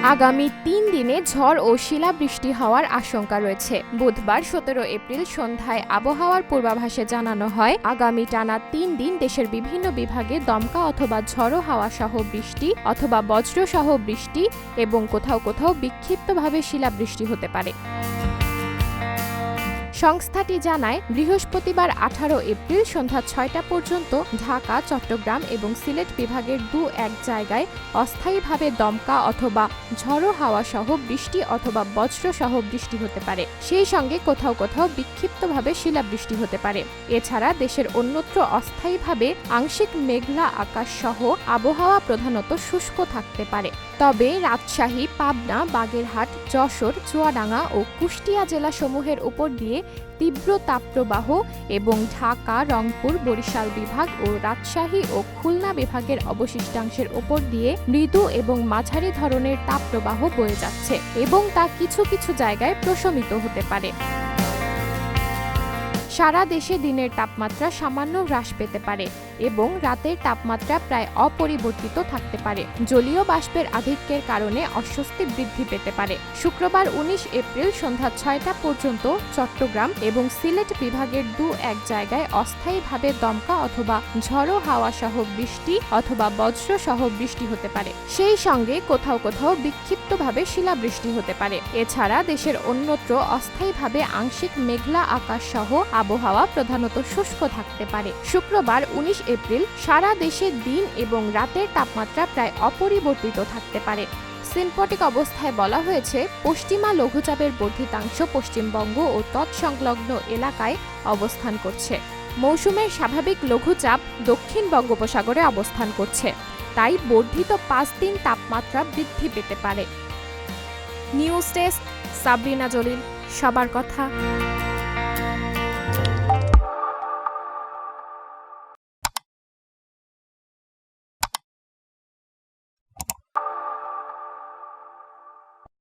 আগামী ৩ দিনে ঝড় ও শিলাবৃষ্টি হওয়ার আশঙ্কা রয়েছে। বুধবার ১৭ এপ্রিল সন্ধ্যায় আবহাওয়ার পূর্বাভাসে জানানো হয়, আগামী টানা ৩ দিন দেশের বিভিন্ন বিভাগে দমকা অথবা ঝড়ো হাওয়া সহ বৃষ্টি অথবা বজ্র সহ বৃষ্টি এবং কোথাও কোথাও বিক্ষিপ্তভাবে শিলাবৃষ্টি হতে পারে। সংস্থাটি জানায়, বৃহস্পতিবার ১৮ এপ্রিল সন্ধ্যা ৬টা পর্যন্ত ঢাকা, চট্টগ্রাম এবং সিলেট বিভাগের দু-এক জায়গায় অস্থায়ীভাবে দমকা অথবা ঝড়ো হাওয়া সহ বৃষ্টি অথবা বজ্র সহ বৃষ্টি হতে পারে। সেই সঙ্গে কোথাও কোথাও বিক্ষিপ্তভাবে শিলাবৃষ্টি হতে পারে। এছাড়া দেশের অন্যত্র অস্থায়ীভাবে আংশিক মেঘলা আকাশ সহ আবহাওয়া প্রধানত শুষ্ক থাকতে পারে। তবে রাজশাহী, পাবনা, বাগেরহাট, যশোর, চুয়াডাঙ্গা ও কুষ্টিয়া জেলাসমূহের উপর দিয়ে তীব্র তাপপ্রবাহ এবং ঢাকা, রংপুর, বরিশাল বিভাগ ও রাজশাহী ও খুলনা বিভাগের অবশিষ্টাংশের উপর দিয়ে মৃদু এবং মাঝারি ধরনের তাপপ্রবাহ বয়ে যাচ্ছে এবং তা কিছু কিছু জায়গায় প্রশমিত হতে পারে। সারা দেশে দিনের তাপমাত্রা সামান্য হ্রাস পেতে পারে এবং রাতের তাপমাত্রা প্রায় অপরিবর্তিত থাকতে পারে। জলীয় বাষ্পের আধিক্যের কারণে অস্বস্তি বৃদ্ধি পেতে পারে। শুক্রবার ১৯ এপ্রিল সন্ধ্যা ৬টা পর্যন্ত চট্টগ্রাম এবং সিলেট বিভাগের দু-এক জায়গায় অস্থায়ীভাবে দমকা অথবা ঝড়ো হাওয়া সহ বৃষ্টি অথবা বজ্র সহ বৃষ্টি হতে পারে। সেই সঙ্গে কোথাও কোথাও বিক্ষিপ্তভাবে শিলাবৃষ্টি হতে পারে। এছাড়া দেশের অন্যত্র অস্থায়ীভাবে আংশিক মেঘলা আকাশ সহ আবহাওয়া প্রধানত শুষ্ক থাকতে পারে। শুক্রবার ১৯ এপ্রিল সারা দেশে দিন এবং রাতের তাপমাত্রা প্রায় অপরিবর্তিত থাকতে পারে। সিনপটিক অবস্থায় বলা হয়েছে, পশ্চিমা লঘুচাপের বর্ধিতাংশ পশ্চিমবঙ্গ ও তৎসংলগ্ন এলাকায় অবস্থান করছে। মৌসুমের স্বাভাবিক লঘুচাপ দক্ষিণ বঙ্গোপসাগরে অবস্থান করছে, তাই বর্ধিত ৫ দিন তাপমাত্রা বৃদ্ধি পেতে পারে। নিউজ ডেস্ক, সাবরিনা জলিল, সবার কথা।